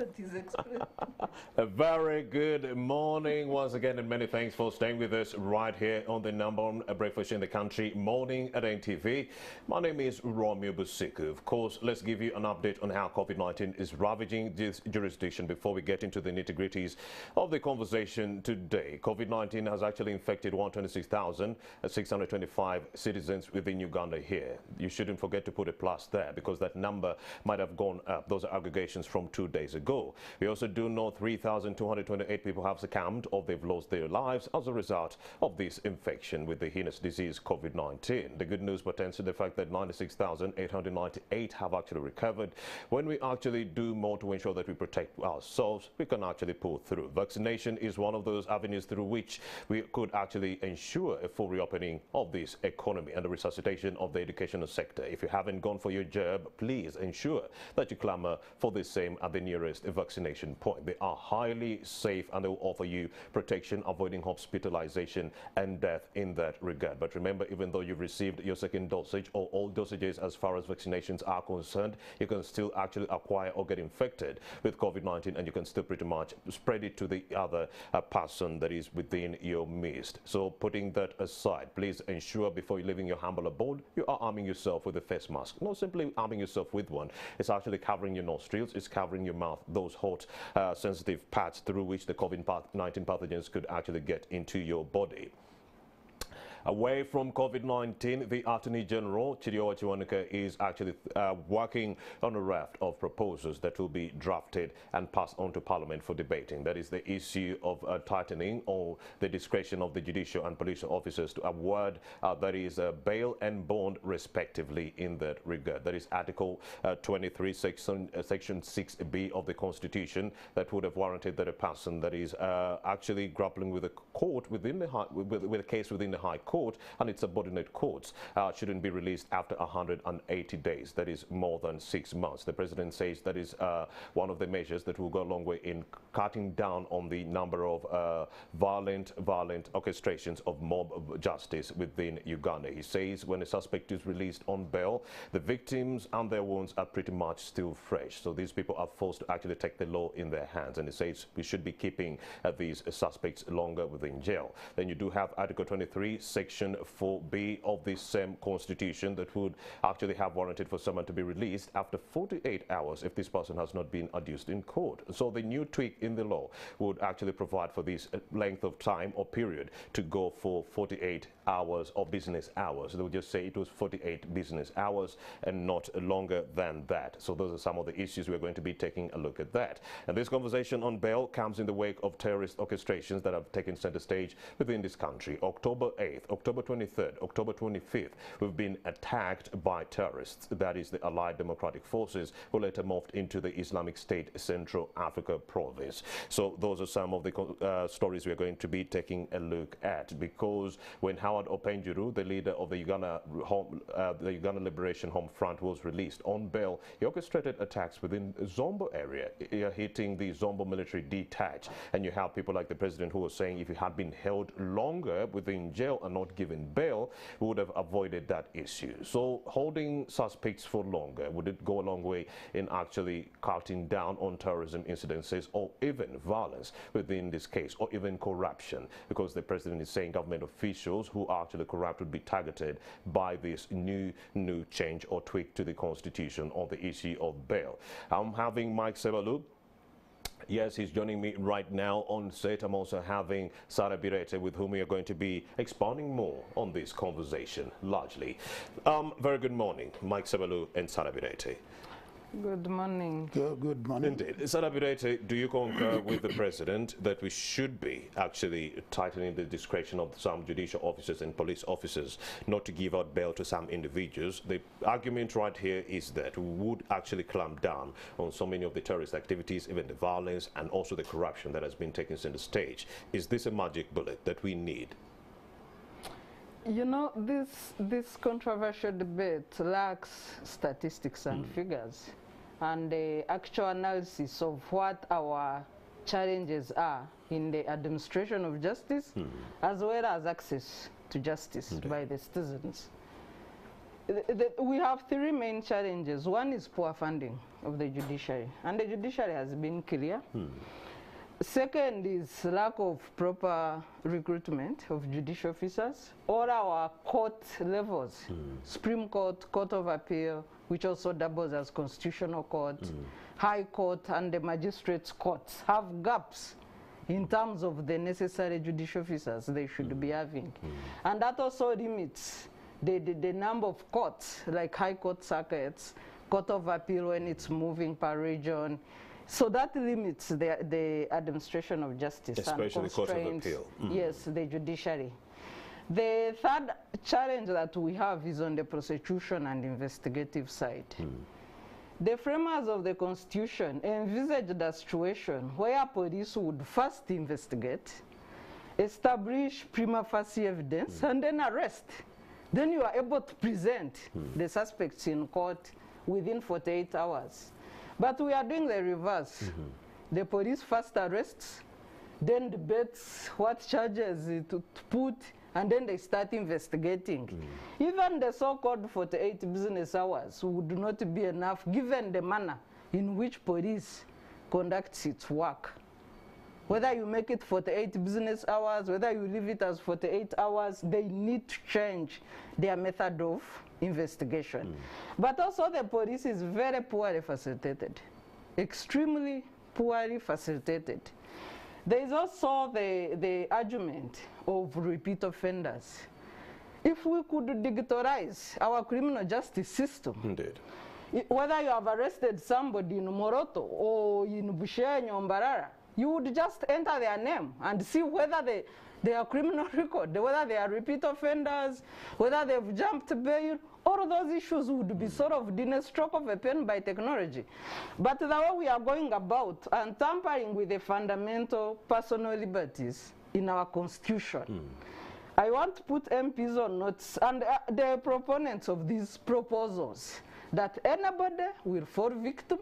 that is expressed. A very good morning once again, and many thanks for staying with us right here on the number one breakfast in the country, Morning at NTV. My name is Romeo Busiku. Of course, let's give you an update on how COVID-19 is ravaging this jurisdiction before we get into the nitty-gritties of the conversation today. COVID-19 has actually infected 126,625 citizens within Uganda here. You shouldn't forget to put a plus there because that number might have gone up. Those are aggregations from 2 days ago. We also do know 3,228 people have succumbed or they've lost their lives as a result of this infection with the heinous disease COVID-19. The good news pertains to the fact that 96,898 have actually recovered. When we actually do more to ensure that we protect ourselves, we can actually pull through. Vaccination is one of those avenues through which we could actually ensure a full reopening of this economy and the resuscitation of the educational sector. If you haven't gone for your jab, please ensure that you clamor for the same at the nearest vaccination point. They are highly safe and they will offer you protection, avoiding hospitalization and death in that regard. But remember, even though you've received your second dosage or all dosages as far as vaccinations are concerned, you can still actually acquire or get infected with COVID-19 and you can still pretty much spread it to the other person that is within your midst. So putting that aside, please ensure before you leaving your humble abode, you are arming yourself with a face mask. Not simply arming yourself with one, it's actually covering your nostrils, it's covering your mouth, those hot sensitive parts through which the COVID-19 pathogens could actually get into your body. Away from COVID-19, the Attorney General, Chidiowa Chiwanuka, is actually working on a raft of proposals that will be drafted and passed on to Parliament for debating. That is the issue of tightening or the discretion of the judicial and police officers to award that is bail and bond respectively in that regard. That is Article 23, Section 6B of the Constitution that would have warranted that a person that is actually grappling with a court within the with a case within the High Court and its subordinate courts shouldn't be released after 180 days. That is more than 6 months. The president says that is one of the measures that will go a long way in cutting down on the number of violent orchestrations of mob justice within Uganda. He says when a suspect is released on bail, the victims and their wounds are pretty much still fresh. So these people are forced to actually take the law in their hands. And he says we should be keeping these suspects longer within jail. Then you do have Article 23, Section 4B of this same constitution that would actually have warranted for someone to be released after 48 hours if this person has not been adduced in court. So the new tweak in the law would actually provide for this length of time or period to go for 48 hours or business hours. They would just say it was 48 business hours and not longer than that. So those are some of the issues we're going to be taking a look at that. And this conversation on bail comes in the wake of terrorist orchestrations that have taken center stage within this country. October 8th, October 23rd, October 25th, we've been attacked by terrorists. That is the Allied Democratic Forces who later morphed into the Islamic State Central Africa province. So those are some of the stories we're going to be taking a look at, because when Howard Openjuru, the leader of the Uganda Liberation Home Front, was released on bail, he orchestrated attacks within the Zombo area, hitting the Zombo military detach. And you have people like the president who was saying if he had been held longer within jail and not given bail, we would have avoided that issue. So holding suspects for longer, would it go a long way in actually cutting down on terrorism incidences or even violence within this case, or even corruption? Because the president is saying government officials who are actually corrupt would be targeted by this new change or tweak to the constitution on the issue of bail. I'm having Mike Sebalu. Yes, he's joining me right now on set. I'm also having Sarah Birete, with whom we are going to be expounding more on this conversation largely. Very good morning, Mike Sebalu and Sarah Birete. Good morning. Good morning. Indeed. Sarah Birete, do you concur with the president that we should be actually tightening the discretion of some judicial officers and police officers not to give out bail to some individuals? The argument right here is that we would actually clamp down on so many of the terrorist activities, even the violence and also the corruption that has been taken center stage. Is this a magic bullet that we need? You know, this controversial debate lacks statistics and figures, and the actual analysis of what our challenges are in the administration of justice, as well as access to justice by the citizens. we have three main challenges. One is poor funding of the judiciary, and the judiciary has been clear. Second is lack of proper recruitment of judicial officers. All our court levels, Supreme Court, Court of Appeal, which also doubles as Constitutional Court, High Court, and the Magistrates' Courts have gaps in terms of the necessary judicial officers they should be having. And that also limits the number of courts, like High Court circuits, Court of Appeal when it's moving per region. So that limits the administration of justice. Especially and Court of Appeal. Yes, the judiciary. The third challenge that we have is on the prosecution and investigative side. The framers of the Constitution envisaged a situation where police would first investigate, establish prima facie evidence, and then arrest. Then you are able to present the suspects in court within 48 hours. But we are doing the reverse. The police first arrests, then debates what charges to put, and then they start investigating. Even the so-called 48 business hours would not be enough given the manner in which police conducts its work. Whether you make it 48 business hours, whether you leave it as 48 hours, they need to change their method of investigation. But also the police is very poorly facilitated, extremely poorly facilitated. There is also the argument of repeat offenders. If we could digitalize our criminal justice system, Indeed. Whether you have arrested somebody in Moroto or in Bushenyi or Mbarara, you would just enter their name and see whether they are criminal record, whether they are repeat offenders, whether they've jumped bail. All of those issues would be sort of in a stroke of a pen by technology. But the way we are going about and tampering with the fundamental personal liberties in our Constitution, I want to put MPs on notice and the proponents of these proposals that anybody will fall victim.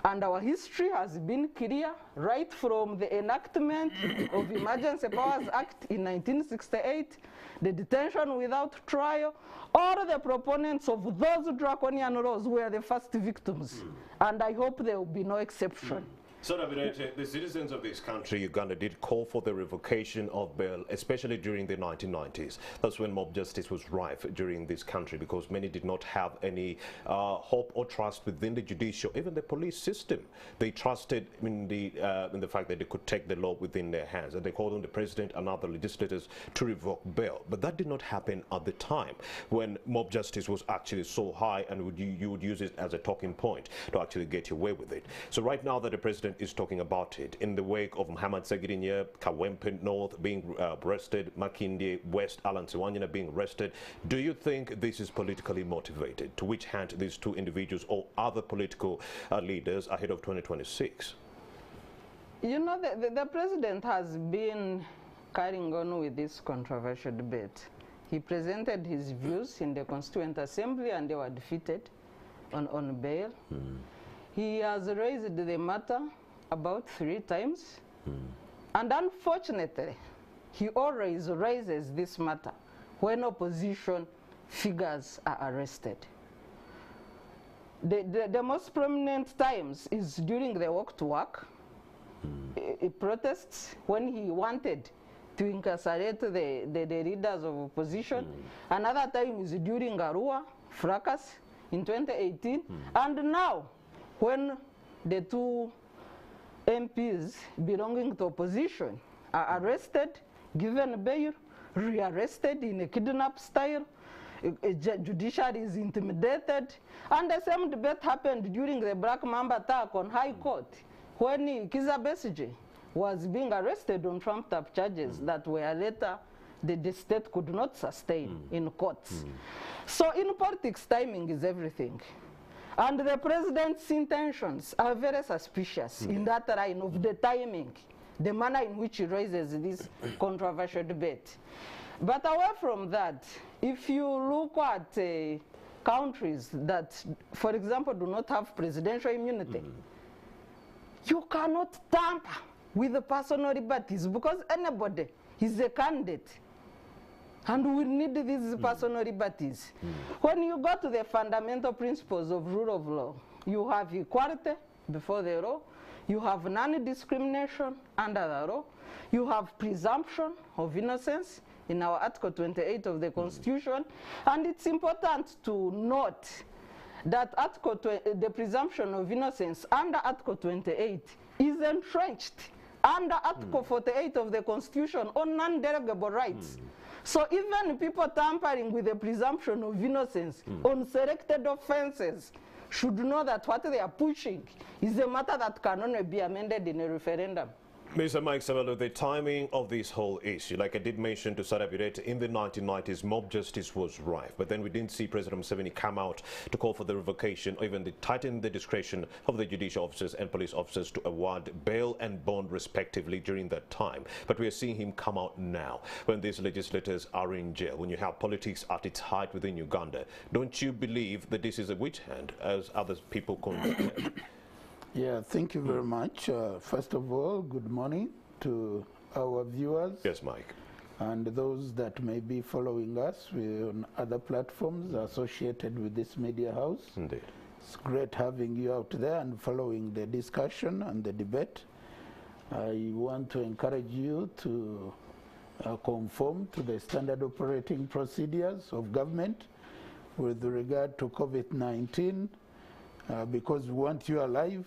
And our history has been clear right from the enactment of Emergency Powers Act in 1968, the detention without trial. All the proponents of those draconian laws were the first victims. And I hope there will be no exception. So, the citizens of this country, Uganda, did call for the revocation of bail, especially during the 1990s. That's when mob justice was rife during this country, because many did not have any hope or trust within the judicial, even the police system. They trusted in the fact that they could take the law within their hands, and they called on the president and other legislators to revoke bail. But that did not happen at the time when mob justice was actually so high, and you would use it as a talking point to actually get your way with it. So right now that the president is talking about it in the wake of Muhammad Segirinya, Kawempe North being arrested, Makindye West, Alan Siwanyana being arrested, do you think this is politically motivated? To which hand these two individuals or other political leaders ahead of 2026? You know, the president has been carrying on with this controversial debate. He presented his views in the Constituent Assembly and they were defeated on bail. He has raised the matter about 3 times. And unfortunately, he always raises this matter when opposition figures are arrested. The most prominent times is during the walk to work, protests, when he wanted to incarcerate the leaders of opposition. Another time is during Arua fracas in 2018. And now, when the 2 MPs belonging to opposition are arrested, given bail, rearrested in a kidnap style, judiciary is intimidated, and the same debate happened during the Black Mamba attack on High Court, when Kizza Besigye was being arrested on trumped-up charges that were later the state could not sustain in courts. So in politics, timing is everything. And the president's intentions are very suspicious in that line of the timing, the manner in which he raises this controversial debate. But away from that, if you look at countries that, for example, do not have presidential immunity, you cannot tamper with the personal liberties because anybody is a candidate And we need these personal liberties. When you go to the fundamental principles of rule of law, you have equality before the law, you have non-discrimination under the law, you have presumption of innocence in our Article 28 of the Constitution, and it's important to note that the presumption of innocence under Article 28 is entrenched under Article 48 of the Constitution on non-delegable rights. So even people tampering with the presumption of innocence on selected offenses should know that what they are pushing is a matter that can only be amended in a referendum. Mr. Mike Savelo, the timing of this whole issue, like I did mention to Sarah Birete, in the 1990s, mob justice was rife, but then we didn't see President Museveni come out to call for the revocation or even tighten the discretion of the judicial officers and police officers to award bail and bond respectively during that time. But we are seeing him come out now when these legislators are in jail, when you have politics at its height within Uganda. Don't you believe that this is a witch hunt, as other people contend? Yeah, thank you very much. First of all, good morning to our viewers. Yes, Mike. And those that may be following us on other platforms associated with this media house. Indeed. It's great having you out there and following the discussion and the debate. I want to encourage you to conform to the standard operating procedures of government with regard to COVID-19 because we want you alive.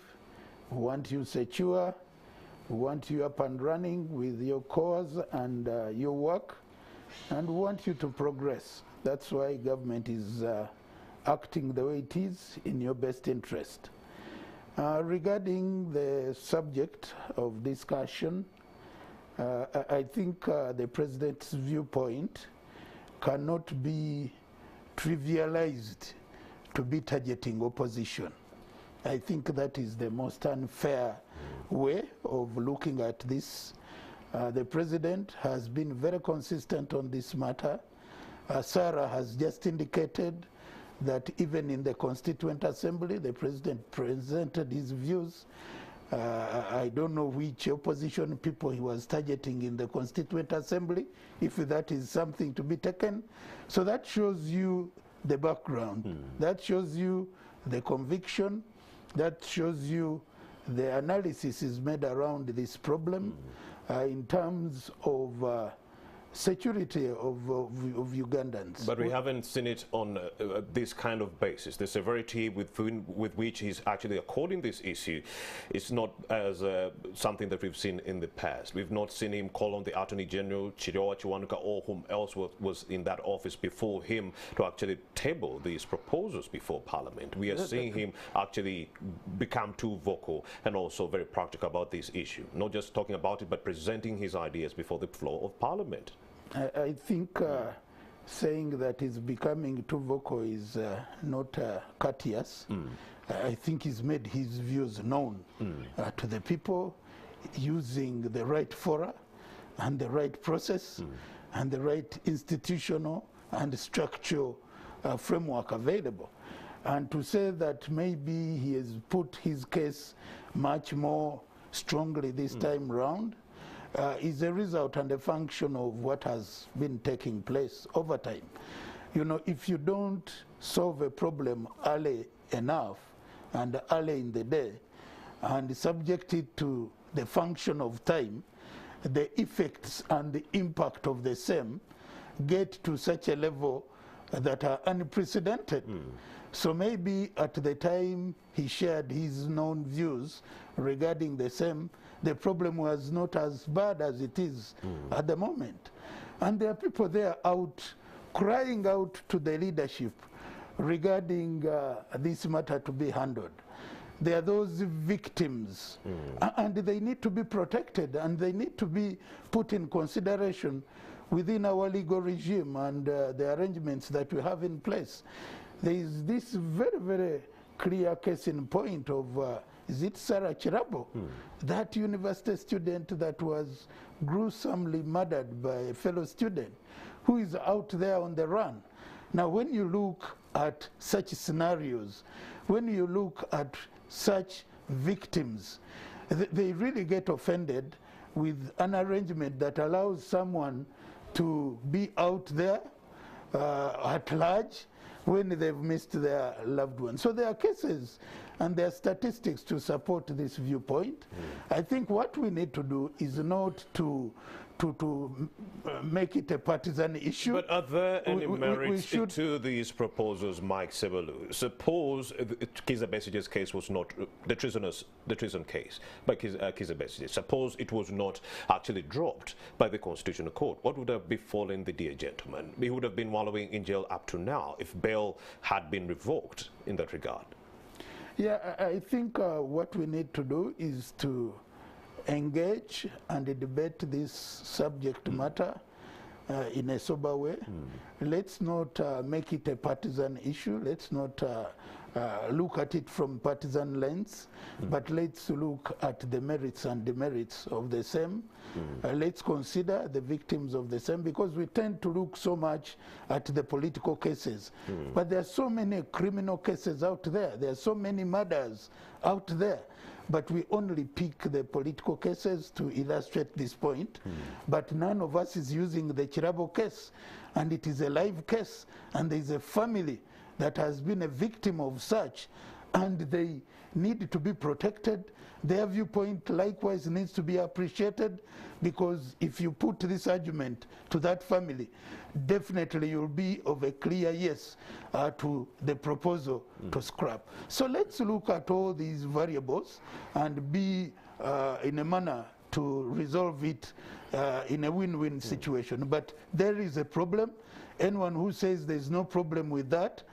We want you secure, we want you up and running with your cause and your work, and we want you to progress. That's why government is acting the way it is in your best interest. Regarding the subject of discussion, I think the President's viewpoint cannot be trivialized to be targeting opposition. I think that is the most unfair way of looking at this. The President has been very consistent on this matter. Sarah has just indicated that even in the Constituent Assembly, the President presented his views. I don't know which opposition people he was targeting in the Constituent Assembly, if that is something to be taken. So that shows you the background. That shows you the conviction. That shows you the analysis is made around this problem in terms of security of Ugandans. But we haven't seen it on this kind of basis. The severity with which he's actually according this issue is not as something that we've seen in the past. We've not seen him call on the Attorney General, Chirowa Chiwanuka, or whom else was in that office before him to actually table these proposals before Parliament. We are seeing him actually become too vocal and also very practical about this issue. Not just talking about it, but presenting his ideas before the floor of Parliament. I think saying that he's becoming too vocal is not courteous. I think he's made his views known to the people using the right fora and the right process and the right institutional and structural framework available. And to say that maybe he has put his case much more strongly this time round is a result and a function of what has been taking place over time. You know, if you don't solve a problem early enough and early in the day and subject it to the function of time, the effects and the impact of the same get to such a level that are unprecedented. So maybe at the time he shared his known views regarding the same, the problem was not as bad as it is at the moment. And there are people there out crying out to the leadership regarding this matter to be handled. There are those victims, and they need to be protected, and they need to be put in consideration within our legal regime and the arrangements that we have in place. There is this very, very clear case in point of, is it Sarah Chirabo? That university student that was gruesomely murdered by a fellow student who is out there on the run. Now, when you look at such scenarios, when you look at such victims, they really get offended with an arrangement that allows someone to be out there at large when they've missed their loved ones. So there are cases and there are statistics to support this viewpoint. I think what we need to do is not to make it a partisan issue. But are there any merits to these proposals, Mike Sebelu? Suppose Kizza Bessege's case was not the treason case by Kizza Besige. Suppose it was not actually dropped by the Constitutional Court. What would have befallen the dear gentleman? He would have been wallowing in jail up to now if bail had been revoked in that regard. Yeah, I think what we need to do is to engage and debate this subject matter in a sober way. Let's not make it a partisan issue. Let's not look at it from partisan lens, but let's look at the merits and demerits of the same. Let's consider the victims of the same, because we tend to look so much at the political cases. But there are so many criminal cases out there. There are so many murders out there. But we only pick the political cases to illustrate this point. But none of us is using the Chirabo case, and it is a live case, and there is a family that has been a victim of such, and they need to be protected. Their viewpoint likewise needs to be appreciated, because if you put this argument to that family, definitely you'll be of a clear yes to the proposal to scrap. So let's look at all these variables and be in a manner to resolve it in a win-win situation. But there is a problem. Anyone who says there's no problem with that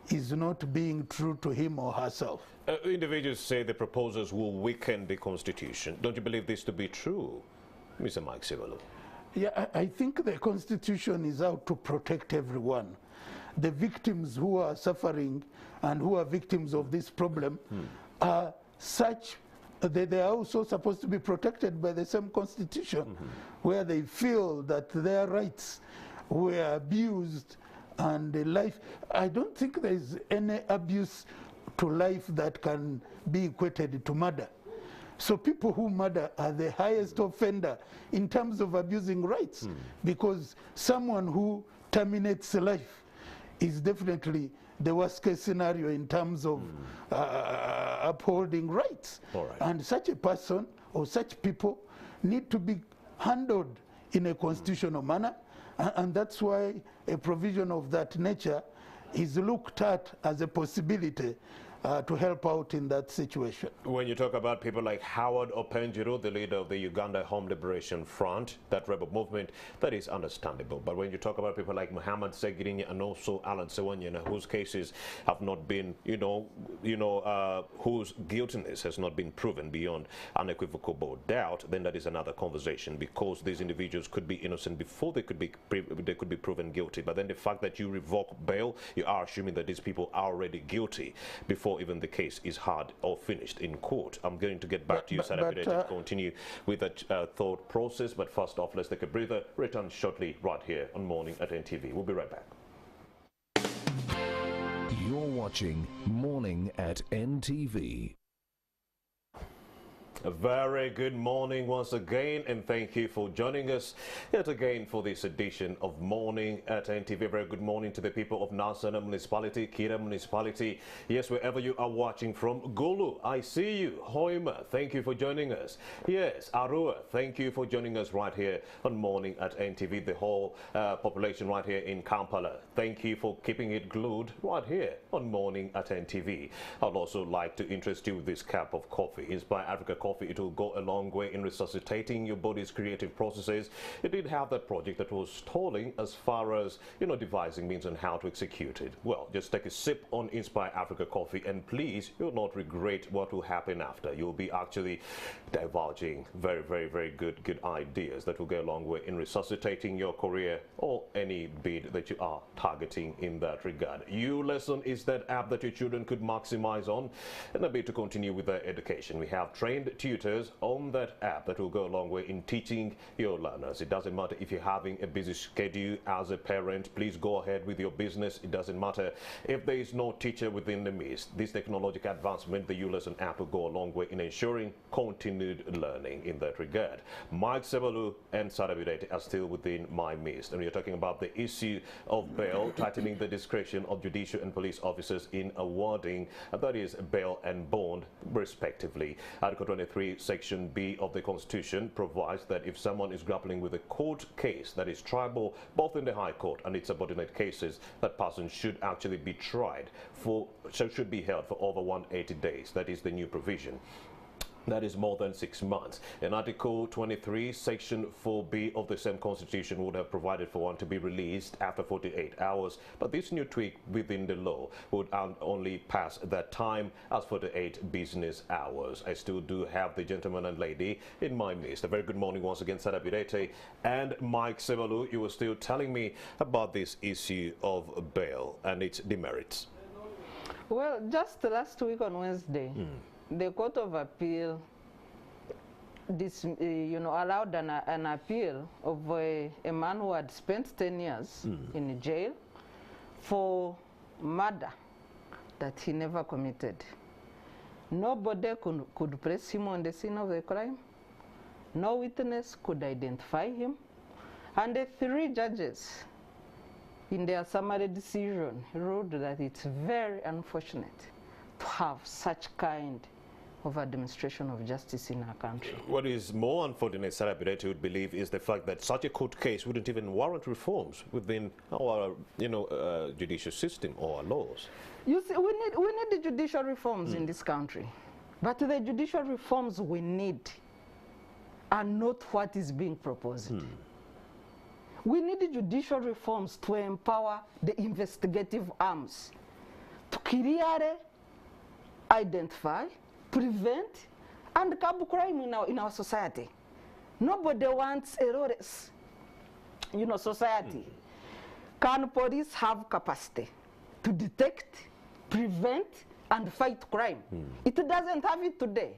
is not being true to him or herself. Individuals say the proposals will weaken the Constitution. Don't you believe this to be true, Mr. Mike Sebelu? Yeah, I think the Constitution is out to protect everyone. The victims who are suffering and who are victims of this problem are such, they are also supposed to be protected by the same Constitution, where they feel that their rights were abused and life. I don't think there is any abuse to life that can be equated to murder. So people who murder are the highest offender in terms of abusing rights, because someone who terminates life is definitely the worst case scenario in terms of upholding rights. And such a person or such people need to be handled in a constitutional manner, and that's why a provision of that nature is looked at as a possibility to help out in that situation. When you talk about people like Howard Openjiro, the leader of the Uganda Home Liberation Front, that rebel movement, that is understandable. But when you talk about people like Muhammad Segirinya and also Alan Sewanyana, whose cases have not been, whose guiltiness has not been proven beyond unequivocal doubt, then that is another conversation, because these individuals could be innocent before they could be proven guilty. But then the fact that you revoke bail, you are assuming that these people are already guilty before even the case is hard or finished in court. I'm going to get back to you, Sarah, to continue with that thought process. But first off, let's take a breather. Return shortly right here on Morning at NTV. We'll be right back. You're watching Morning at NTV. A very good morning once again, and thank you for joining us yet again for this edition of Morning at NTV. Very good morning to the people of Nasana Municipality, Kira Municipality. Yes, wherever you are watching from. Gulu, I see you. Hoima, thank you for joining us. Yes, Arua, thank you for joining us right here on Morning at NTV. The whole population right here in Kampala, thank you for keeping it glued right here on Morning at NTV. I'd also like to interest you with this cup of coffee. Inspire Africa Coffee. It will go a long way in resuscitating your body's creative processes. It did have that project that was stalling as far as, devising means on how to execute it. Well, just take a sip on Inspire Africa Coffee, and please, you'll not regret what will happen after. You'll be actually divulging very, very, very good ideas that will go a long way in resuscitating your career or any bid that you are targeting in that regard. U-Lesson is that app that your children could maximize on, and a bit to continue with their education. We have trained tutors on that app that will go a long way in teaching your learners. It doesn't matter if you're having a busy schedule as a parent, please go ahead with your business. It doesn't matter if there is no teacher within the midst. This technological advancement, the U-Lesson app will go a long way in ensuring continued learning in that regard. Mike Sebalu and Sarah Birete are still within my midst, and we are talking about the issue of bail, tightening the discretion of judicial and police officers in awarding, that is, bail and bond, respectively. Article 23, Section B of the Constitution provides that if someone is grappling with a court case that is triable both in the High Court and its subordinate cases, that person should actually be tried for, should be held for over 180 days. That is the new provision. That is more than 6 months. And Article 23, Section 4B of the same Constitution would have provided for one to be released after 48 hours. But this new tweak within the law would only pass that time as 48 business hours. I still do have the gentleman and lady in my midst. A very good morning once again, Sarah Birete and Mike Sebalu. You were still telling me about this issue of bail and its demerits. Well, just last week on Wednesday, the Court of Appeal allowed an appeal of a man who had spent 10 years in jail for murder that he never committed. Nobody could place him on the scene of the crime. No witness could identify him. And the 3 judges, in their summary decision, ruled that it's very unfortunate to have such kind of administration of justice in our country. What is more unfortunate, Sarah Birete would believe, is the fact that such a court case wouldn't even warrant reforms within our, judicial system or our laws. You see, we need the judicial reforms in this country, but the judicial reforms we need are not what is being proposed. We need the judicial reforms to empower the investigative arms to clearly identify, prevent, and curb crime in our society. Nobody wants a lawless, society. Can police have capacity to detect, prevent, and fight crime? It doesn't have it today.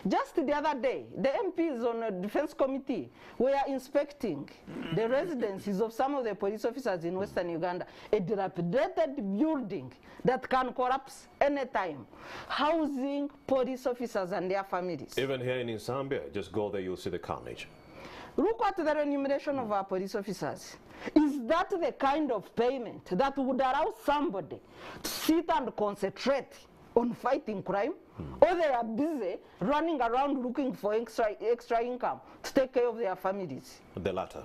Just the other day, the MPs on the Defense Committee were inspecting the residences of some of the police officers in Western Uganda, a dilapidated building that can collapse anytime, housing police officers and their families. Even here in Zambia, just go there, you'll see the carnage. Look at the remuneration of our police officers. Is that the kind of payment that would allow somebody to sit and concentrate on fighting crime? Or they are busy running around looking for extra income to take care of their families? The latter.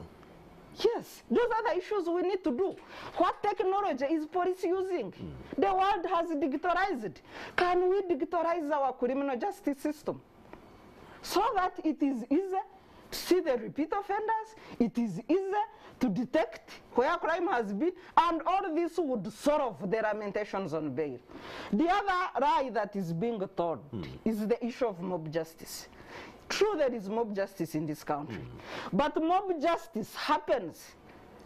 Yes, those are the issues we need to do. What technology is police using? The world has digitalized. Can we digitalize our criminal justice system so that it is easy to see the repeat offenders, it is easy to detect where crime has been, and all this would solve the lamentations on bail. The other lie that is being told is the issue of mob justice. True, there is mob justice in this country, but mob justice happens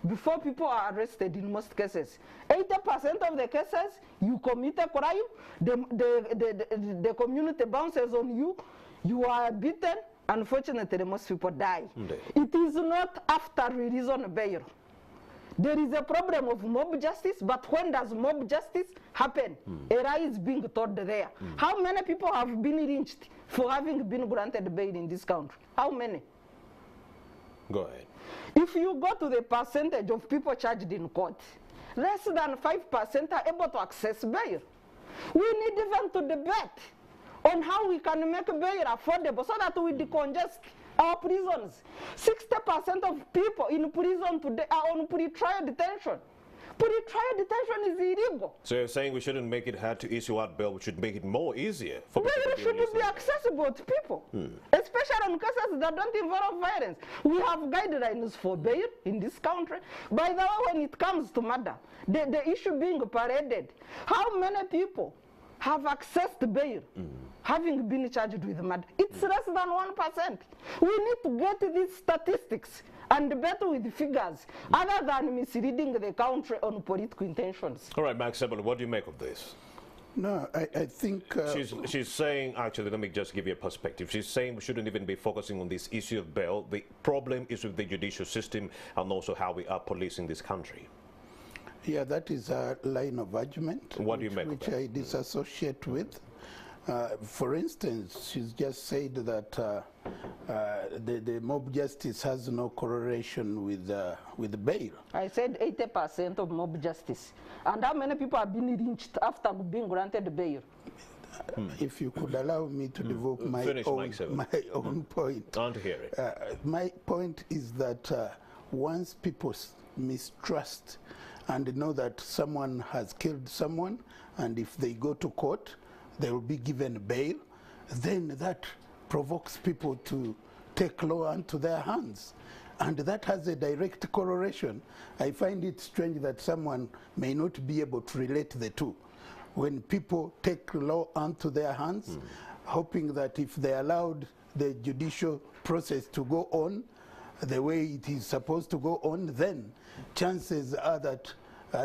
before people are arrested in most cases. 80% of the cases, you commit a crime, the community bounces on you, you are beaten. Unfortunately, most people die. It is not after release on bail. There is a problem of mob justice, but when does mob justice happen? A lie is being told there. How many people have been lynched for having been granted bail in this country? How many? Go ahead. If you go to the percentage of people charged in court, less than 5% are able to access bail. We need even to debate on how we can make bail affordable so that we decongest our prisons. 60% of people in prison today are on pre-trial detention. Pre-trial detention is illegal. So you're saying we shouldn't make it hard to issue out bail, we should make it more easier for people bail to should be accessible to people, especially in cases that don't involve violence. We have guidelines for bail in this country. By the way, when it comes to murder, the issue being paraded, how many people have accessed bail having been charged with murder? It's less than 1%. We need to get these statistics and debate with figures other than misleading the country on political intentions. All right, Max Sebel, what do you make of this? No, I think... she's saying, actually, let me just give you a perspective. She's saying we shouldn't even be focusing on this issue of bail. The problem is with the judicial system and also how we are policing this country. Yeah, that is a line of argument. What do you make of which that? I disassociate with. For instance, she's just said that the mob justice has no correlation with bail. I said 80% of mob justice. And how many people have been lynched after being granted bail? If you could allow me to develop my own point. I want to hear it. My point is that once people mistrust and know that someone has killed someone, and if they go to court, they will be given bail, then that provokes people to take law into their hands. And that has a direct correlation. I find it strange that someone may not be able to relate the two. When people take law into their hands, hoping that if they allowed the judicial process to go on the way it is supposed to go on, then chances are that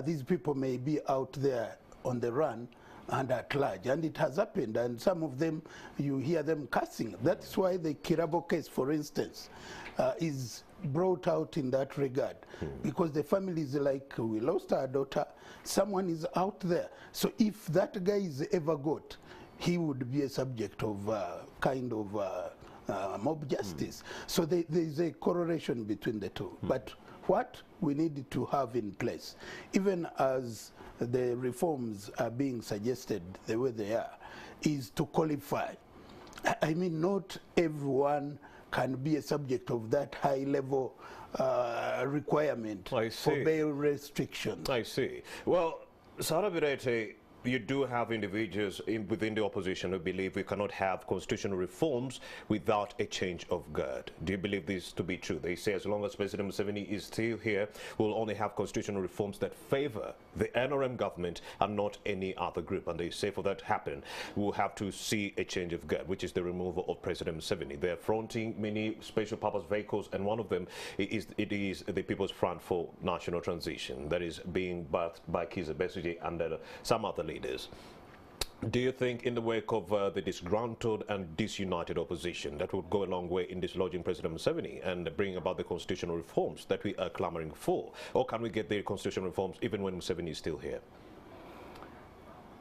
these people may be out there on the run and at large. And it has happened, and some of them, you hear them cursing. That's why the Kirabo case, for instance, is brought out in that regard, because the family is like, we lost our daughter, someone is out there. So if that guy is ever got, he would be a subject of kind of mob justice. So there is a correlation between the two. But what we need to have in place, even as the reforms are being suggested the way they are, is to qualify. I mean, not everyone can be a subject of that high-level requirement for bail restrictions. I see. Well, Sarah Birete, you do have individuals within the opposition who believe we cannot have constitutional reforms without a change of guard. Do you believe this to be true? They say as long as President Museveni is still here, we'll only have constitutional reforms that favor the NRM government and not any other group. And they say for that to happen, we'll have to see a change of guard, which is the removal of President Museveni. They're fronting many special purpose vehicles, and one of them is the People's Front for National Transition that is being birthed by Kizza Besigye and some other leaders. Do you think in the wake of the disgruntled and disunited opposition that would go a long way in dislodging President Museveni and bring about the constitutional reforms that we are clamoring for? Or can we get the constitutional reforms even when Museveni is still here?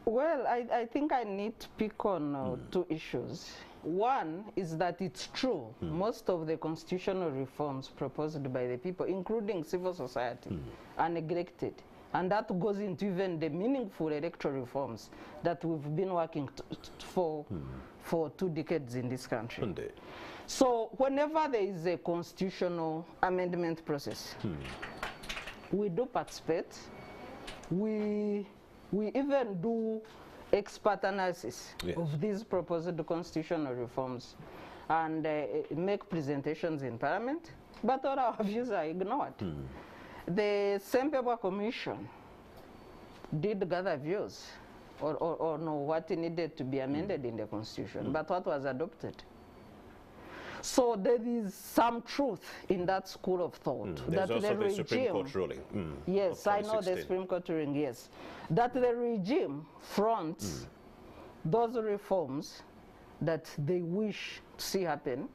Well, I think I need to pick on two issues. One is that it's true, most of the constitutional reforms proposed by the people, including civil society, are neglected. And that goes into even the meaningful electoral reforms that we've been working for 2 decades in this country. Indeed. So whenever there is a constitutional amendment process, we do participate. We even do expert analysis of these proposed constitutional reforms and make presentations in Parliament, but all our views are ignored. The same paper commission did gather views or know what needed to be amended in the constitution, but what was adopted. So there is some truth in that school of thought. There's that also the the regime, Supreme Court ruling. Yes, I know the Supreme Court ruling, yes. That the regime fronts those reforms that they wish to see happen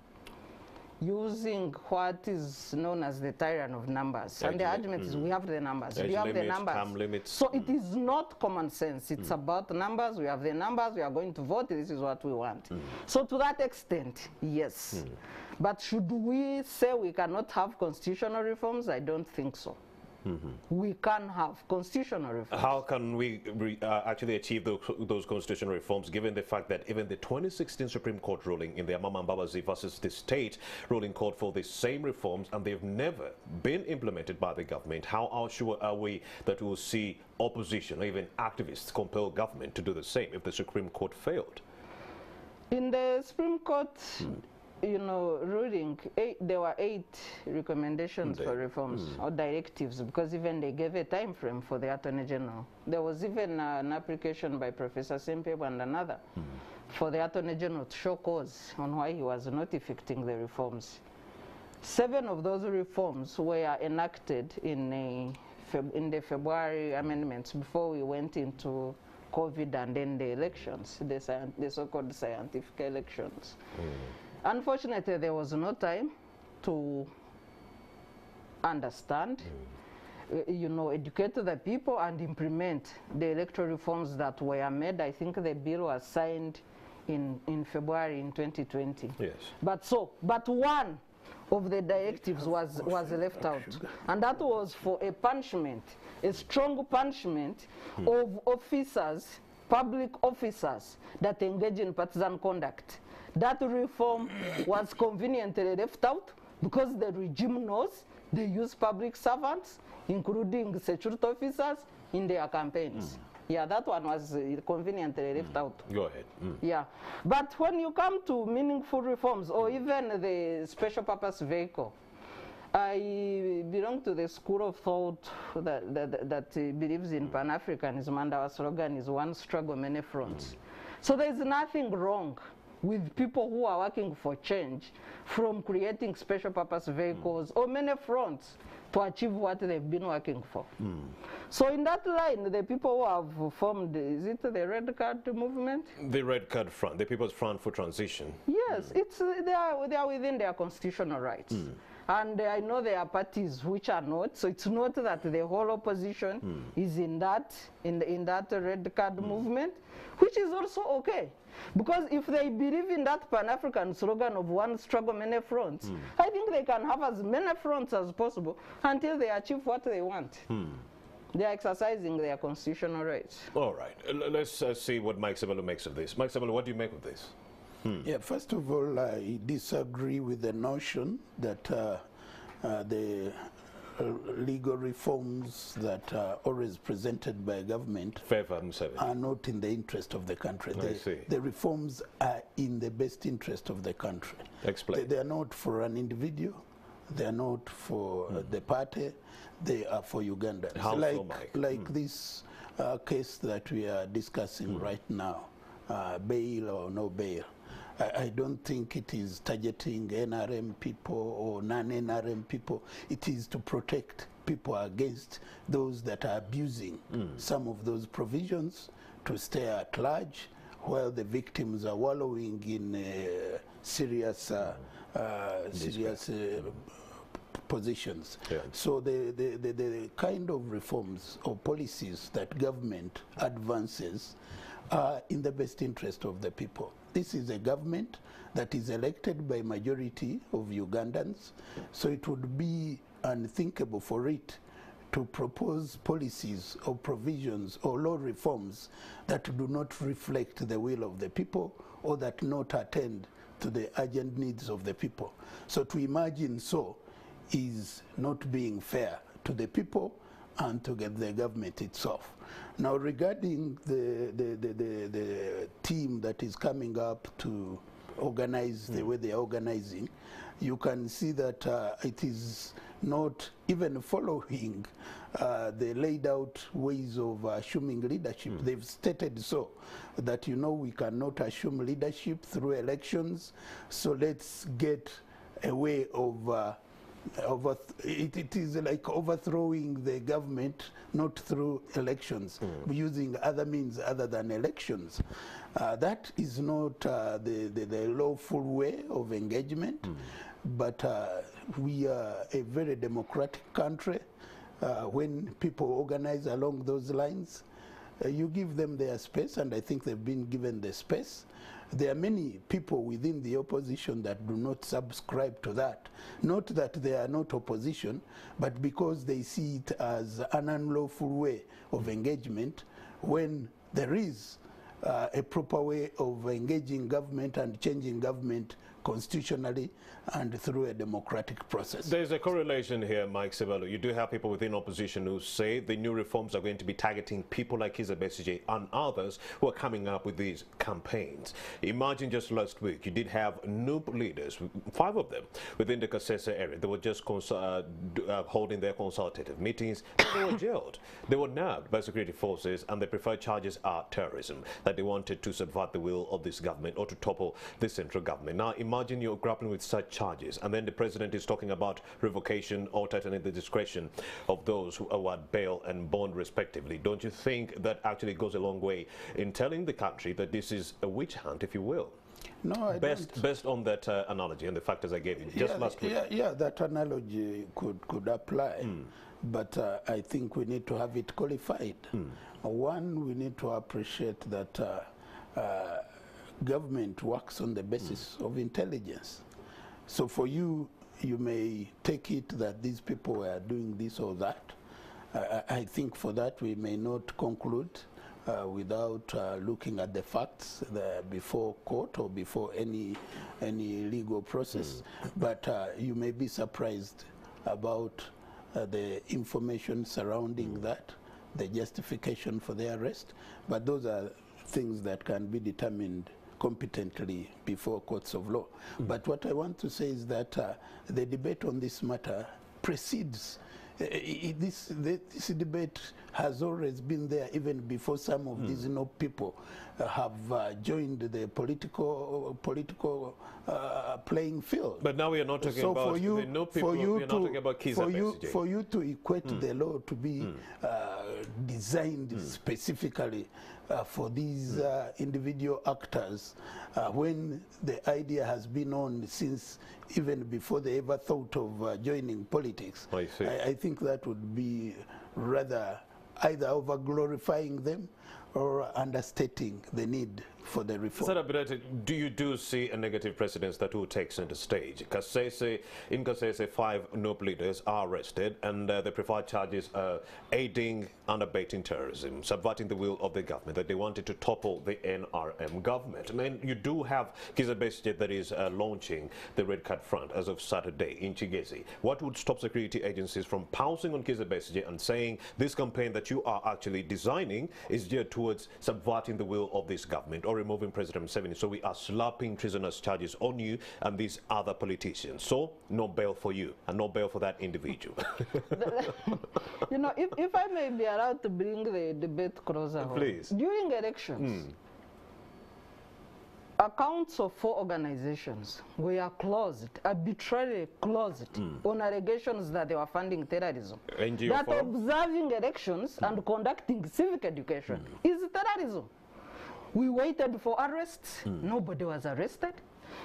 using what is known as the tyrant of numbers. And the argument is we have the numbers. We have the numbers. Term limits. So it is not common sense. It's about numbers. We have the numbers. We are going to vote. This is what we want. So to that extent, yes. But should we say we cannot have constitutional reforms? I don't think so. We can have constitutional reforms. How can we actually achieve those constitutional reforms, given the fact that even the 2016 Supreme Court ruling in the Amama Mbabazi versus the state ruling called for the same reforms, and they've never been implemented by the government? How sure are we that we will see opposition or even activists compel government to do the same if the Supreme Court failed? In the Supreme Court, ruling, there were 8 recommendations for reforms or directives, because even they gave a time frame for the Attorney General. There was even an application by Professor Sempebu and another for the Attorney General to show cause on why he was not effecting the reforms. 7 of those reforms were enacted in the February amendments before we went into COVID and then the elections, the so-called scientific elections. Unfortunately, there was no time to understand, educate the people and implement the electoral reforms that were made. I think the bill was signed in February in 2020. Yes. But one of the directives was left out, and that was for a punishment, a strong punishment of officers, public officers that engage in partisan conduct. That reform was conveniently left out because the regime knows they use public servants, including security officers, in their campaigns. Yeah, that one was conveniently left out. Go ahead. Yeah, but when you come to meaningful reforms or even the special purpose vehicle, I belong to the school of thought that believes in Pan-Africanism, and our slogan is one struggle, many fronts. So there's nothing wrong with people who are working for change from creating special purpose vehicles or many fronts to achieve what they've been working for. So in that line, the people who have formed, is it the Red Card movement? The Red Card Front, the People's Front for Transition. Yes, they are within their constitutional rights. And I know there are parties which are not, so it's not that the whole opposition is in that Red Card movement, which is also okay. Because if they believe in that Pan-African slogan of one struggle, many fronts, I think they can have as many fronts as possible until they achieve what they want. They are exercising their constitutional rights. All right, let's see what Mike Sabelo makes of this. Mike Sabelo, what do you make of this? Yeah, first of all, I disagree with the notion that the legal reforms that are always presented by government are not in the interest of the country. The reforms are in the best interest of the country. Explain. They are not for an individual. They are not for the party. They are for Ugandans. How so, Mike? Like this case that we are discussing right now, bail or no bail. I don't think it is targeting NRM people or non-NRM people. It is to protect people against those that are abusing some of those provisions to stay at large while the victims are wallowing in serious positions. Yeah. So the kind of reforms or policies that government advances are in the best interest of the people. This is a government that is elected by majority of Ugandans, so it would be unthinkable for it to propose policies or provisions or law reforms that do not reflect the will of the people or that not attend to the urgent needs of the people. So to imagine so is not being fair to the people and to get the government itself. Now, regarding the team that is coming up to organize the way they are organizing, you can see that it is not even following the laid out ways of assuming leadership. They've stated so, that we cannot assume leadership through elections, so let's get a way of it is like overthrowing the government, not through elections, using other means other than elections. That is not the lawful way of engagement, but we are a very democratic country. When people organize along those lines, you give them their space, and I think they've been given the space. There are many people within the opposition that do not subscribe to that. Not that they are not opposition, but because they see it as an unlawful way of engagement when there is a proper way of engaging government and changing government constitutionally and through a democratic process. There's a correlation here, Mike Sabelo. You do have people within opposition who say the new reforms are going to be targeting people like Kizza Besigye and others who are coming up with these campaigns. Imagine just last week, you did have new leaders, 5 of them, within the Kasese area. They were just holding their consultative meetings. They were jailed. They were nabbed by security forces, and the preferred charges are terrorism, that they wanted to subvert the will of this government or to topple the central government. Now, imagine imagine you're grappling with such charges, and then the president is talking about revocation or tightening the discretion of those who are at bail and bond respectively. Don't you think that actually goes a long way in telling the country that this is a witch hunt, if you will? No, I don't. Based on that analogy and the factors I gave you just last week. Yeah, that analogy could apply. But I think we need to have it qualified. One, we need to appreciate that government works on the basis of intelligence. So for you, you may take it that these people were doing this or that. I think for that we may not conclude without looking at the facts before court or before any legal process. But you may be surprised about the information surrounding that, the justification for the arrest. But those are things that can be determined competently before courts of law. But what I want to say is that the debate on this matter precedes. This debate has always been there even before some of these people have joined the political playing field. But now we are not talking so about for you, the no people, we are not talking about for you to equate the law to be designed specifically for these individual actors when the idea has been on since even before they ever thought of joining politics. I think that would be rather either over-glorifying them or understating the need for the reform. Do you see a negative precedence that will take center stage? In Kasese, 5 NOP leaders are arrested, and the preferred charges are aiding and abetting terrorism, subverting the will of the government, that they wanted to topple the NRM government. I mean, you do have Kizza Besigye that is launching the Red Card Front as of Saturday in Chigezi. What would stop security agencies from pouncing on Kizza Besigye and saying this campaign that you are actually designing is geared towards subverting the will of this government or removing President Museveni, so we are slapping treasonous charges on you and these other politicians, so no bail for you and no bail for that individual? You know, if I may be allowed to bring the debate closer, please. During elections, accounts of 4 organizations were closed, arbitrarily closed, on allegations that they were funding terrorism. NGO that observing elections and conducting civic education is terrorism. We waited for arrests. Nobody was arrested.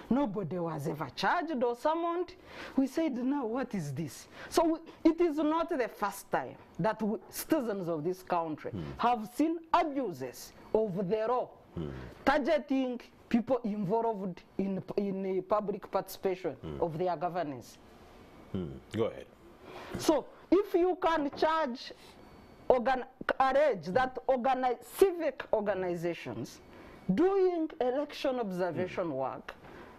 Nobody was ever charged or summoned. We said, now what is this? So it is not the first time that citizens of this country have seen abuses of the law, targeting people involved in public participation of their governance. Go ahead. So if you can charge, allege that civic organizations doing election observation work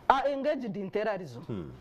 are engaged in terrorism,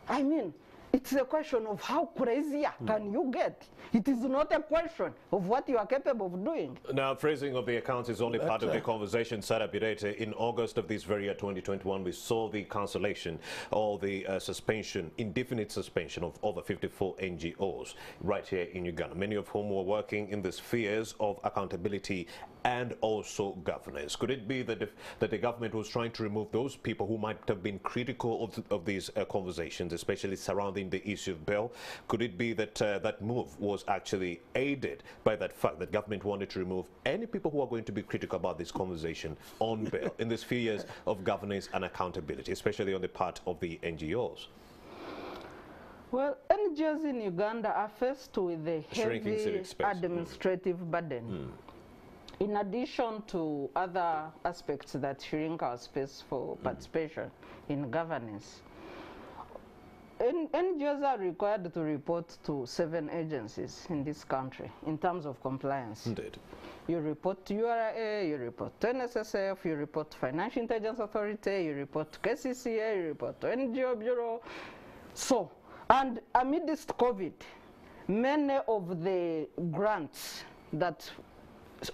I mean, it's a question of how crazy can you get. It is not a question of what you are capable of doing. Now, phrasing of the accounts is only part of the conversation, Sarah Birete. In August of this very year, 2021, we saw the cancellation or the suspension, indefinite suspension of over 54 NGOs right here in Uganda, many of whom were working in the spheres of accountability and also governance. Could it be that the government was trying to remove those people who might have been critical of these conversations, especially surrounding the issue of bail? Could it be that that move was actually aided by that fact that government wanted to remove any people who are going to be critical about this conversation on bail in the spheres of governance and accountability, especially on the part of the NGOs? Well, NGOs in Uganda are faced with a heavy administrative burden. In addition to other aspects that shrink our space for participation in governance, NGOs are required to report to 7 agencies in this country in terms of compliance. Indeed. You report to URA, you report to NSSF, you report to Financial Intelligence Authority, you report to KCCA, you report to NGO Bureau. So, and amidst COVID, many of the grants that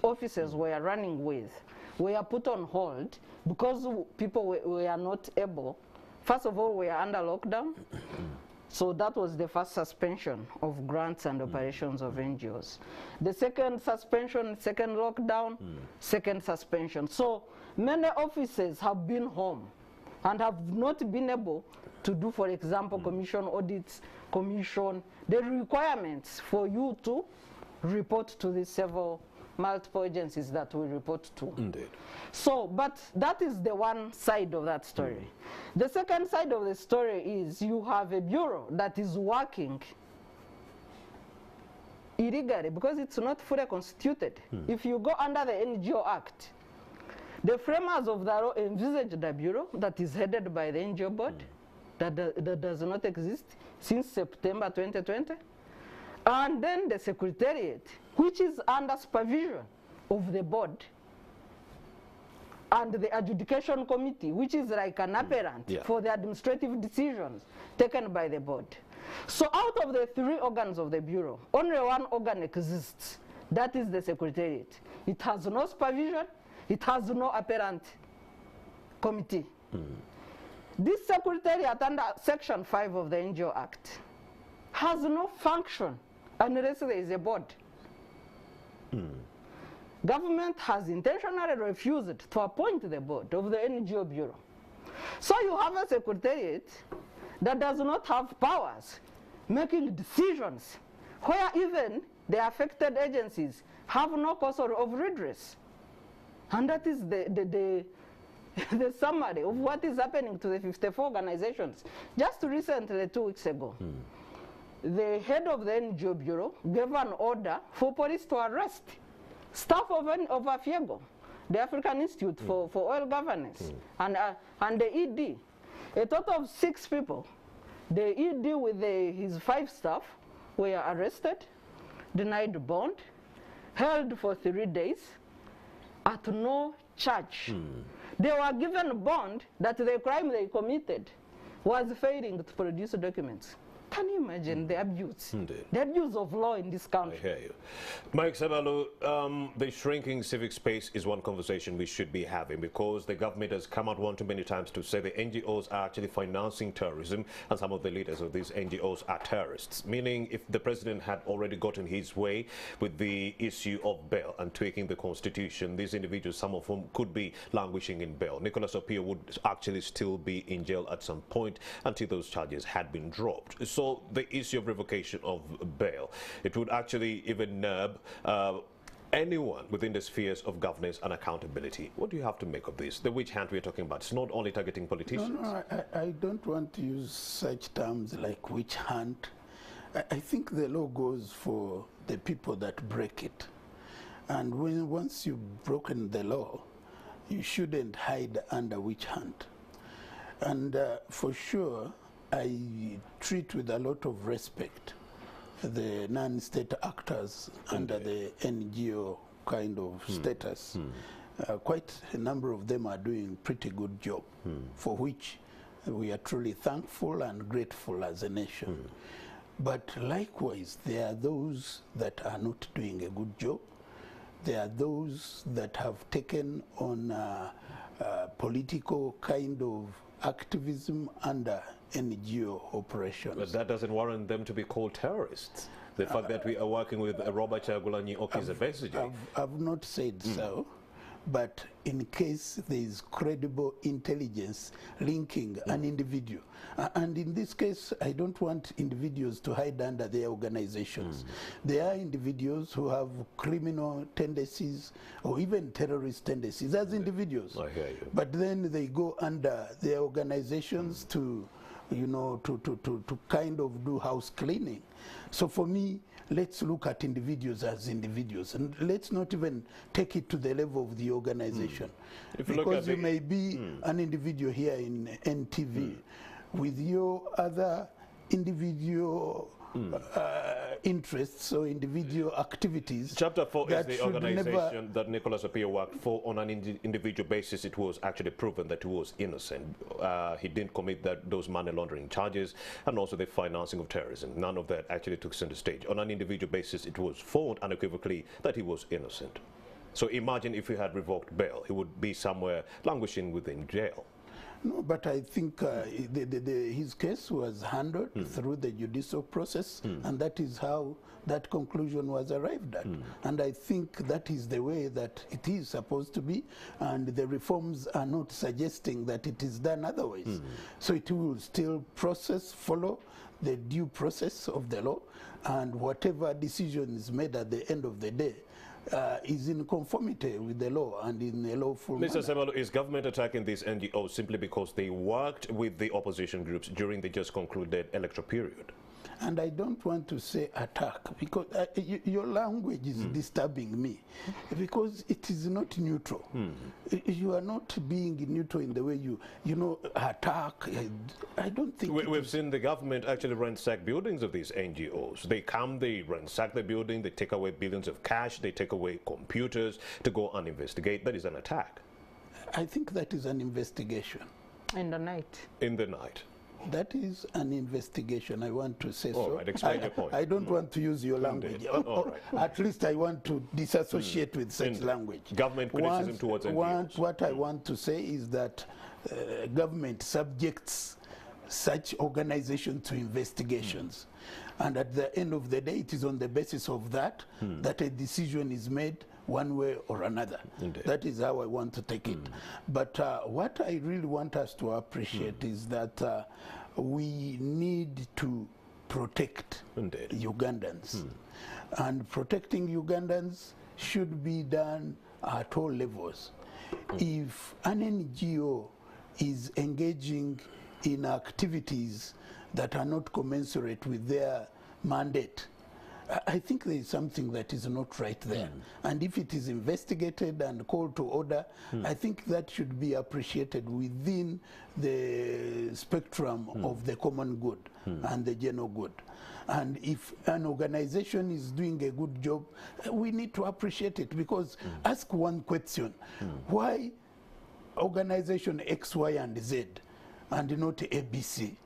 officers were running with were put on hold because people were not able. First of all, we are under lockdown. So that was the first suspension of grants and operations of NGOs. The second suspension, second lockdown, second suspension. So many officers have been home and have not been able to do, for example, commission audits, the requirements for you to report to the several multiple agencies that we report to. Indeed. So, but that is the one side of that story. The second side of the story is you have a bureau that is working illegally because it's not fully constituted. If you go under the NGO Act, the framers of the law envisaged a bureau that is headed by the NGO board that does not exist since September 2020. And then the secretariat, which is under supervision of the board, and the adjudication committee, which is like an appellant for the administrative decisions taken by the board. So out of the 3 organs of the bureau, only one organ exists. That is the secretariat. It has no supervision. It has no appellant committee. This secretariat under Section 5 of the NGO Act has no function unless there is a board. Government has intentionally refused to appoint the board of the NGO Bureau. So you have a secretariat that does not have powers making decisions where even the affected agencies have no cause of redress. And that is the summary of what is happening to the 54 organizations. Just recently, 2 weeks ago, the head of the NGO Bureau gave an order for police to arrest staff of AFIEGO, the African Institute for Oil Governance, and the ED. A total of 6 people. The ED with his 5 staff were arrested, denied bond, held for 3 days at no charge. They were given bond that the crime they committed was failing to produce documents. Can you imagine the abuse? Indeed. The abuse of law in this country. I hear you. Mike Sabalu, the shrinking civic space is one conversation we should be having because the government has come out one too many times to say the NGOs are actually financing terrorism and some of the leaders of these NGOs are terrorists. Meaning if the president had already gotten his way with the issue of bail and tweaking the constitution, these individuals, some of whom could be languishing in bail. Nicholas Opio would actually still be in jail at some point until those charges had been dropped. So the issue of revocation of bail, it would actually even nurb anyone within the spheres of governance and accountability. What do you have to make of this? The witch hunt we're talking about, it's not only targeting politicians. No, I don't want to use such terms like witch hunt. I think the law goes for the people that break it. And once you've broken the law, you shouldn't hide under witch hunt. And for sure, I treat with a lot of respect the non-state actors under the NGO kind of status. Quite a number of them are doing pretty good job, for which we are truly thankful and grateful as a nation. But likewise, there are those that are not doing a good job. There are those that have taken on political kind of activism under NGO operations. But that doesn't warrant them to be called terrorists. The fact that we are working with Robert Chagulanyi Okize-Besigye. I've not said so, but in case there is credible intelligence linking an individual. And in this case, I don't want individuals to hide under their organizations. There are individuals who have criminal tendencies or even terrorist tendencies as individuals. I hear you. But then they go under their organizations to, you know, to kind of do house cleaning. So for me, let's look at individuals as individuals, and let's not even take it to the level of the organization. If you because look at you may be an individual here in NTV with your other individual interests or individual activities. Chapter 4 is the organization that Nicholas Opio worked for. On an individual basis, it was actually proven that he was innocent. He didn't commit those money laundering charges and also the financing of terrorism. None of that actually took center stage. On an individual basis, it was found unequivocally that he was innocent. So imagine if he had revoked bail, he would be somewhere languishing within jail. No, but I think his case was handled through the judicial process, and that is how that conclusion was arrived at. And I think that is the way that it is supposed to be, and the reforms are not suggesting that it is done otherwise. So it will still follow the due process of the law, and whatever decision is made at the end of the day is in conformity with the law and in a lawful manner. Mr. Semelo, is government attacking these NGOs simply because they worked with the opposition groups during the just concluded electoral period? And I don't want to say attack, because your language is disturbing me, because it is not neutral. You are not being neutral in the way you attack. I don't think we've seen the government actually ransack buildings of these NGOs. They come, they ransack the building, they take away billions of cash, they take away computers to go and investigate. That is an attack. I think that is an investigation. In the night. In the night. That is an investigation, I want to say. All so. right, explain your point. I don't want to use your language. All right. At least I want to disassociate with such language. Government criticism towards NGOs. What I want to say is that government subjects such organizations to investigations. And at the end of the day, it is on the basis of that that a decision is made one way or another. Indeed. That is how I want to take it. But what I really want us to appreciate is that we need to protect Indeed. Ugandans. And protecting Ugandans should be done at all levels. If an NGO is engaging in activities that are not commensurate with their mandate, I think there is something that is not right there. And if it is investigated and called to order, I think that should be appreciated within the spectrum of the common good and the general good. And if an organization is doing a good job, we need to appreciate it, because ask one question: why organization X, Y, and Z and not ABC?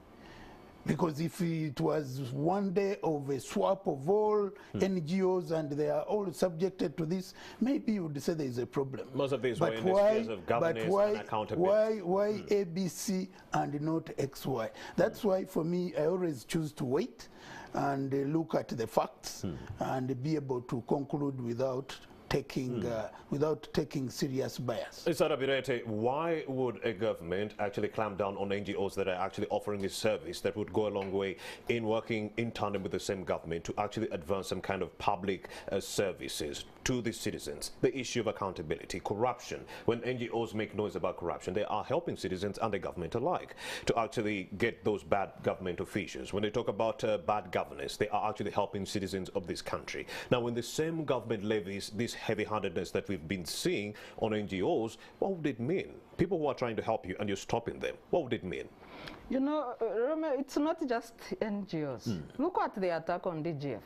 Because if it was one day of a swap of all NGOs and they are all subjected to this, maybe you would say there is a problem. Most of these were in the spheres of governance and accountability. Why ABC and not XY? That's why, for me, I always choose to wait and look at the facts and be able to conclude without taking serious bias. Mr. Birete, why would a government actually clamp down on NGOs that are actually offering a service that would go a long way in working in tandem with the same government to actually advance some kind of public services to the citizens? The issue of accountability, corruption. When NGOs make noise about corruption, they are helping citizens and the government alike to actually get those bad government officials. When they talk about bad governance, they are actually helping citizens of this country. Now, when the same government levies this heavy-handedness that we've been seeing on NGOs, what would it mean? People who are trying to help you and you're stopping them, what would it mean? You know, Romeo, it's not just NGOs. Look at the attack on DGF.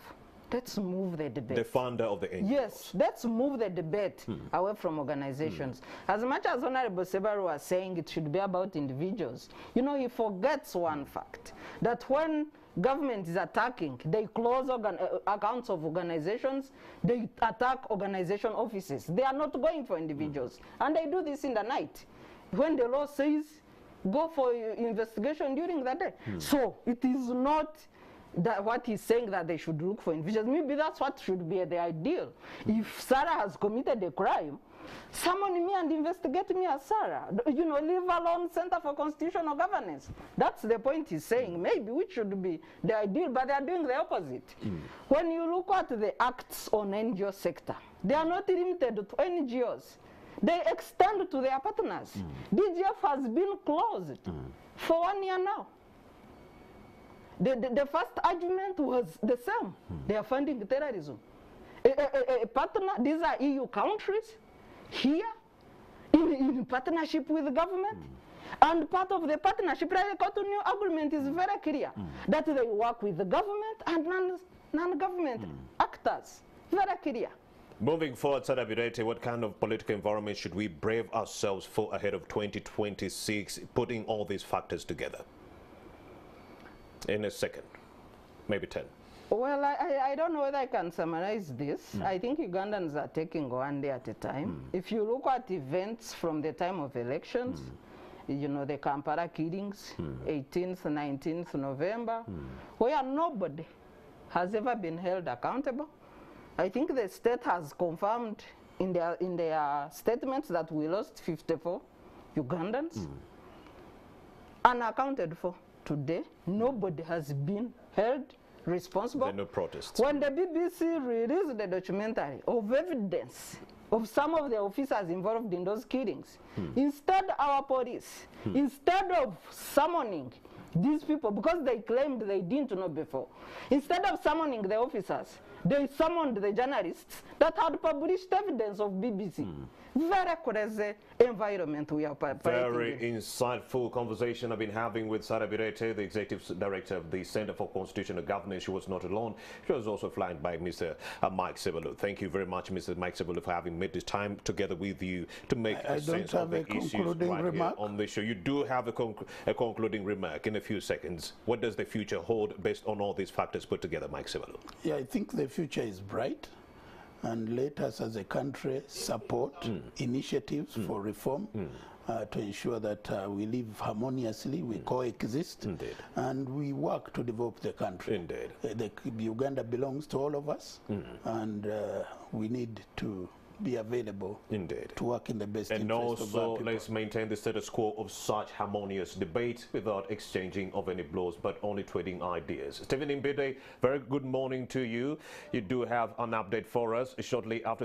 Let's move the debate. The funder of the NGOs. Yes, let's move the debate away from organizations. As much as Honorable Sebaru was saying it should be about individuals, you know, he forgets one fact, that when government is attacking, they close accounts of organizations, they attack organization offices. They are not going for individuals. And they do this in the night, when the law says go for investigation during the day. So it is not that what he's saying that they should look for individuals. Maybe that's what should be the ideal. If Sarah has committed a crime, summon me and investigate me as Sarah. You know, leave alone Center for Constitutional Governance. That's the point he's saying. Maybe which should be the ideal, but they are doing the opposite. When you look at the acts on NGO sector, they are not limited to NGOs. They extend to their partners. DGF has been closed for 1 year now. The first argument was the same. They are funding terrorism. A partner, these are EU countries here in partnership with the government. And part of the partnership, the Cotonou Agreement is very clear that they work with the government and non-government actors. Very clear. Moving forward, Sada Birete, what kind of political environment should we brave ourselves for ahead of 2026, putting all these factors together? In a second, maybe 10. Well, I don't know whether I can summarize this. I think Ugandans are taking one day at a time. If you look at events from the time of elections, you know, the Kampala killings, 18th, 19th November, where nobody has ever been held accountable. I think the state has confirmed in their statements that we lost 54 Ugandans, unaccounted for. Today, nobody has been held responsible. There are no protests. When the BBC released the documentary of evidence of some of the officers involved in those killings, instead our police, instead of summoning these people, because they claimed they didn't know before, instead of summoning the officers, they summoned the journalists that had published evidence of BBC. Very crazy environment we are Very insightful conversation I've been having with Sarah Birete, the Executive Director of the Center for Constitutional Governance. She was not alone. She was also flanked by Mr. Mike Sebalu. Thank you very much, Mr. Mike Sebalu, for having made this time together with you to make sense of the issues right here on the show. You do have a concluding remark in a few seconds. What does the future hold based on all these factors put together, Mike Sebalu? Yeah, I think the future is bright. And let us as a country support initiatives for reform to ensure that we live harmoniously, we coexist, and we work to develop the country. Indeed. Uganda belongs to all of us, and we need to be available to work in the best interest of our people. And also, let's maintain the status quo of such harmonious debate without exchanging of any blows, but only trading ideas. Stephen Mbide, very good morning to you. You do have an update for us shortly after the